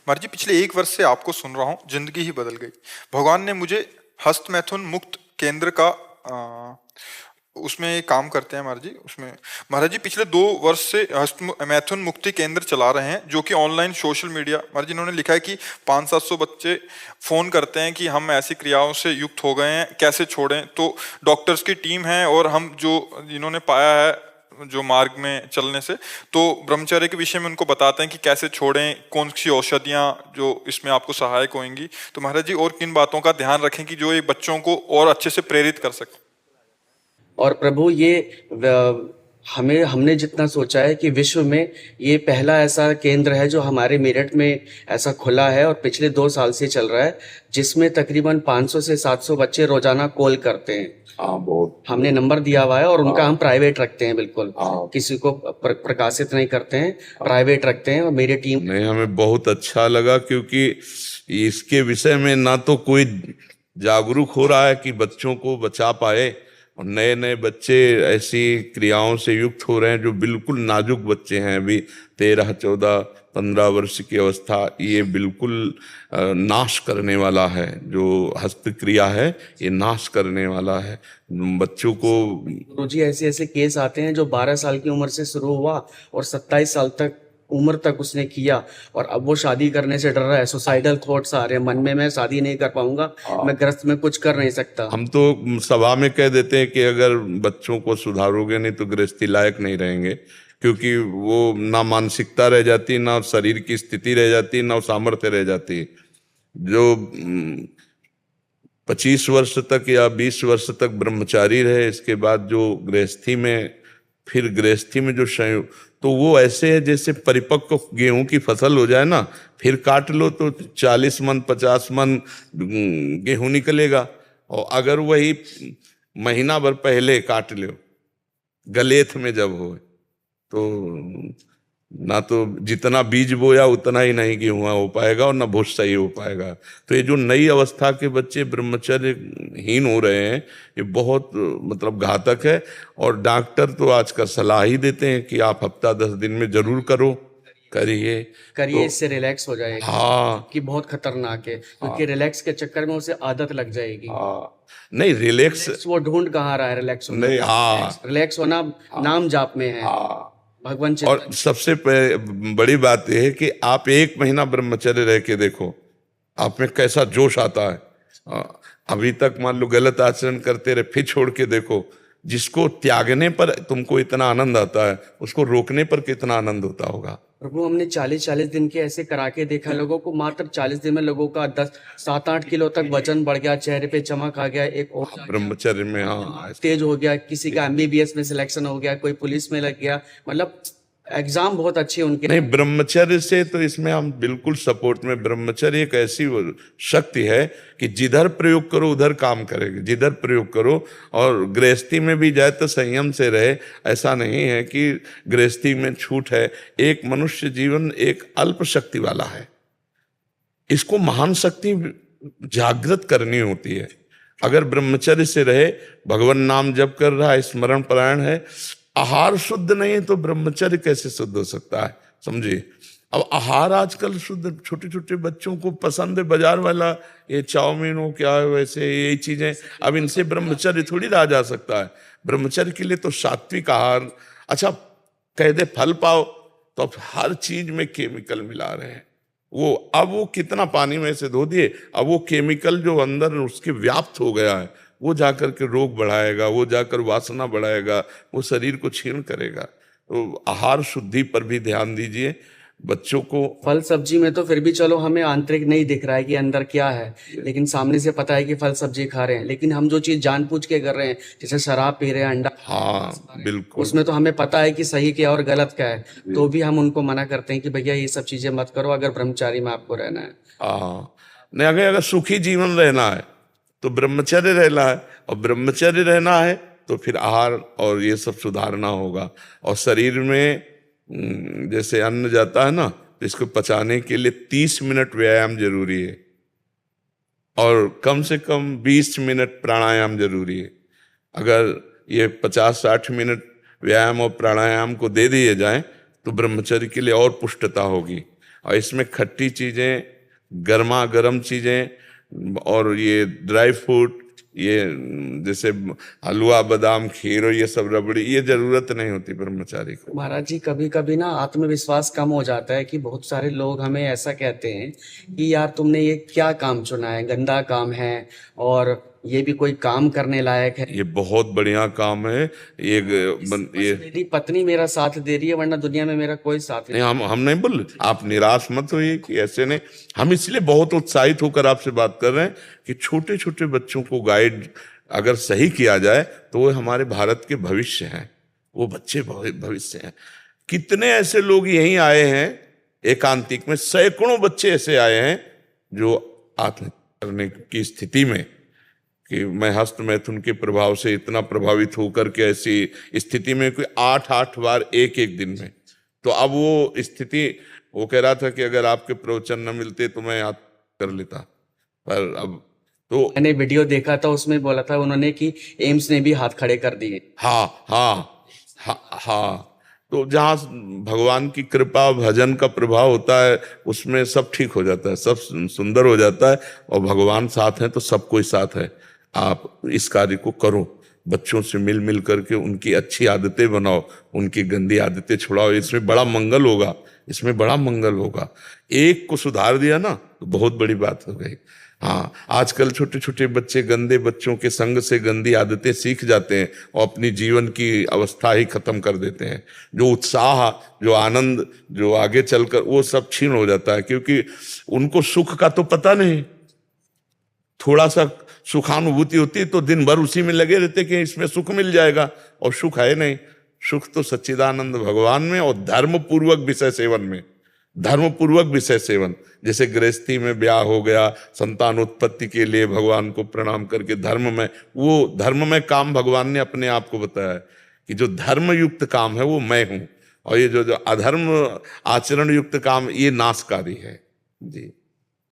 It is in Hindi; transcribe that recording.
महाराज जी, पिछले 1 वर्ष से आपको सुन रहा हूँ, जिंदगी ही बदल गई। भगवान ने मुझे हस्त मैथुन मुक्त केंद्र का उसमें काम करते हैं महाराज जी। उसमें महाराज जी पिछले 2 वर्ष से हस्त मैथुन मुक्ति केंद्र चला रहे हैं, जो कि ऑनलाइन सोशल मीडिया। महाराज जी इन्होंने लिखा है कि 500-700 बच्चे फोन करते हैं कि हम ऐसी क्रियाओं से युक्त हो गए हैं, कैसे छोड़ें। तो डॉक्टर्स की टीम है और हम जो इन्होंने पाया है जो मार्ग में चलने से, तो ब्रह्मचर्य के विषय में उनको बताते हैं कि कैसे छोड़ें, कौन सी औषधियां जो इसमें आपको सहायक होंगी। तो महाराज जी और किन बातों का ध्यान रखें कि जो ये बच्चों को और अच्छे से प्रेरित कर सके। और प्रभु हमने जितना सोचा है कि विश्व में ये पहला ऐसा केंद्र है जो हमारे मेरठ में ऐसा खुला है और पिछले 2 साल से चल रहा है, जिसमें तकरीबन 500 से 700 बच्चे रोजाना कॉल करते हैं। बहुत हमने नंबर दिया हुआ है और उनका हम प्राइवेट रखते हैं, बिल्कुल किसी को प्रकाशित नहीं करते हैं, प्राइवेट रखते हैं। और मेरी टीम नहीं, हमें बहुत अच्छा लगा, क्योंकि इसके विषय में ना तो कोई जागरूक हो रहा है कि बच्चों को बचा पाए, और नए नए बच्चे ऐसी क्रियाओं से युक्त हो रहे हैं जो बिल्कुल नाजुक बच्चे हैं, अभी 13, 14, 15 वर्ष की अवस्था। ये बिल्कुल नाश करने वाला है, जो हस्त क्रिया है ये नाश करने वाला है बच्चों को। गुरुजी ऐसे ऐसे केस आते हैं जो 12 साल की उम्र से शुरू हुआ और 27 साल तक उम्र तक उसने किया, और अब वो शादी करने से डर रहा है। सुसाइडल थॉट्स आ रहे हैं मन में, मैं शादी नहीं कर पाऊंगा, मैं ग्रस्त में कुछ कर नहीं सकता। हम तो सभा में कह देते हैं कि अगर बच्चों को सुधारोगे नहीं तो गृहस्थी लायक नहीं रहेंगे, क्योंकि वो ना मानसिकता रह जाती, ना शरीर की स्थिति रह जाती, ना सामर्थ्य रह जाती। जो 25 वर्ष तक या 20 वर्ष तक ब्रह्मचारी रहे, इसके बाद जो गृहस्थी में, फिर गृहस्थी में जो संयोग, तो वो ऐसे है जैसे परिपक्व गेहूं की फसल हो जाए ना, फिर काट लो तो 40 मन 50 मन गेहूं निकलेगा। और अगर वही महीना भर पहले काट लो, गलेथ में जब हो, तो ना तो जितना बीज बोया उतना ही नहीं गेहूं हो पाएगा और ना भूस सही हो पाएगा। तो ये जो नई अवस्था के बच्चे ब्रह्मचर्यहीन हो रहे हैं, ये बहुत मतलब घातक है। और डॉक्टर तो आजकल सलाह ही देते हैं कि आप हफ्ता 10 दिन में जरूर करिए तो, इससे रिलैक्स हो जाएगा। हाँ, कि बहुत खतरनाक है, क्योंकि रिलैक्स के चक्कर में उसे आदत लग जाएगी। नहीं रिलैक्स वो ढूंढ कहाँ रहा है रिलैक्स होना? नहीं, रिलैक्स होना नाम जाप में है, भगवान। और सबसे बड़ी बात यह है कि आप 1 महीना ब्रह्मचर्य रह के देखो, आप में कैसा जोश आता है। अभी तक मान लो गलत आचरण करते रहे, फिर छोड़ के देखो, जिसको त्यागने पर तुमको इतना आनंद आता है, उसको रोकने पर कितना आनंद होता होगा। प्रभु हमने 40-40 दिन के ऐसे करा के देखा लोगों को, मात्र 40 दिन में लोगों का 7-8 किलो तक वजन बढ़ गया, चेहरे पे चमक आ गया, एक और ब्रह्मचर्य में हाँ तेज हो गया, किसी का MBBS में सिलेक्शन हो गया, कोई पुलिस में लग गया, मतलब एग्जाम बहुत अच्छे उनके। नहीं, ब्रह्मचर्य से तो इसमें हम बिल्कुल सपोर्ट में। ब्रह्मचर्य एक ऐसी शक्ति है कि जिधर प्रयोग करो उधर काम करेगी, जिधर प्रयोग करो। और गृहस्थी में भी जाए तो संयम से रहे, ऐसा नहीं है कि गृहस्थी में छूट है। एक मनुष्य जीवन एक अल्प शक्ति वाला है, इसको महान शक्ति जागृत करनी होती है। अगर ब्रह्मचर्य से रहे, भगवान नाम जप कर रहा है, स्मरण परायण है, आहार शुद्ध नहीं है तो ब्रह्मचर्य कैसे शुद्ध हो सकता है, समझिए। अब आहार आजकल शुद्ध, छोटे छोटे बच्चों को पसंद है बाजार वाला, ये चाउमीन हो क्या है, वैसे यही चीजें। अब इनसे ब्रह्मचर्य थोड़ी रहा जा सकता है। ब्रह्मचर्य के लिए तो सात्विक आहार। अच्छा, कह दे फल पाओ, तो अब हर चीज में केमिकल मिला रहे हैं। अब वो कितना पानी में से धो दिए, अब वो केमिकल जो अंदर उसके व्याप्त हो गया है, वो जाकर के रोग बढ़ाएगा, वो जाकर वासना बढ़ाएगा, वो शरीर को क्षीण करेगा। तो आहार शुद्धि पर भी ध्यान दीजिए बच्चों को। फल सब्जी में तो फिर भी चलो हमें आंतरिक नहीं दिख रहा है कि अंदर क्या है, लेकिन सामने से पता है कि फल सब्जी खा रहे हैं। लेकिन हम जो चीज जानबूझ के कर रहे हैं, जैसे शराब पी रहे हैं, अंडा, हाँ बिल्कुल, उसमें तो हमें पता है कि सही क्या और गलत क्या है, तो भी हम उनको मना करते हैं कि भैया ये सब चीजें मत करो अगर ब्रह्मचारी में आपको रहना है। हाँ नहीं, अगर सुखी जीवन रहना है तो ब्रह्मचर्य रहना है, और ब्रह्मचर्य रहना है तो फिर आहार और ये सब सुधारना होगा। और शरीर में जैसे अन्न जाता है ना, तो इसको पचाने के लिए 30 मिनट व्यायाम जरूरी है, और कम से कम 20 मिनट प्राणायाम जरूरी है। अगर ये 50-60 मिनट व्यायाम और प्राणायाम को दे दिए जाएं तो ब्रह्मचर्य के लिए और पुष्टता होगी। और इसमें खट्टी चीजें, गर्मा गर्म चीजें और ये ड्राई फ्रूट, ये जैसे हलवा, बादाम, खीर और ये सब रबड़ी, ये जरूरत नहीं होती ब्रह्मचारी को। महाराज जी, कभी कभी ना आत्मविश्वास कम हो जाता है कि बहुत सारे लोग हमें ऐसा कहते हैं कि यार तुमने ये क्या काम चुना है, गंदा काम है, और ये भी कोई काम करने लायक है। ये बहुत बढ़िया काम है। ये ये मेरी पत्नी मेरा साथ दे रही है, वरना दुनिया में मेरा कोई साथ नहीं। नहीं, हम नहीं बोल, आप निराश मत होइए कि ऐसे नहीं। हम इसलिए बहुत उत्साहित होकर आपसे बात कर रहे हैं कि छोटे छोटे बच्चों को गाइड अगर सही किया जाए तो वो हमारे भारत के भविष्य हैं, वो बच्चे भविष्य हैं। कितने ऐसे लोग यहीं आए हैं एकांतिक में, सैकड़ों बच्चे ऐसे आए हैं जो आत्महत्या करने की स्थिति में, कि मैं हस्त मैथुन के प्रभाव से इतना प्रभावित होकर के ऐसी स्थिति में कोई 8 बार एक दिन में, तो अब वो स्थिति, वो कह रहा था कि अगर आपके प्रवचन न मिलते तो मैं कर लेता, पर अब तो मैंने वीडियो देखा था, उसमें बोला था उन्होंने कि एम्स ने भी हाथ खड़े कर दिए। हाँ, तो जहाँ भगवान की कृपा, भजन का प्रभाव होता है, उसमें सब ठीक हो जाता है, सब सुंदर हो जाता है, और भगवान साथ हैं तो सब कोई साथ है। आप इस कार्य को करो, बच्चों से मिल मिल करके उनकी अच्छी आदतें बनाओ, उनकी गंदी आदतें छुड़ाओ, इसमें बड़ा मंगल होगा, इसमें बड़ा मंगल होगा। एक को सुधार दिया ना तो बहुत बड़ी बात हो गई। हाँ, आजकल छोटे छोटे बच्चे गंदे बच्चों के संग से गंदी आदतें सीख जाते हैं और अपनी जीवन की अवस्था ही खत्म कर देते हैं। जो उत्साह, जो आनंद, जो आगे चलकर, वो सब छीन हो जाता है, क्योंकि उनको सुख का तो पता नहीं। थोड़ा सा सुखानुभूति होती तो दिन भर उसी में लगे रहते कि इसमें सुख मिल जाएगा, और सुख है नहीं। सुख तो सच्चिदानंद भगवान में और धर्म पूर्वक विषय सेवन में, धर्म पूर्वक विषय सेवन। जैसे गृहस्थी में ब्याह हो गया, संतान उत्पत्ति के लिए भगवान को प्रणाम करके धर्म में, वो धर्म में काम भगवान ने अपने आप को बताया है कि जो धर्म युक्त काम है वो मैं हूं, और ये जो अधर्म आचरण युक्त काम, ये नाशकारी है जी।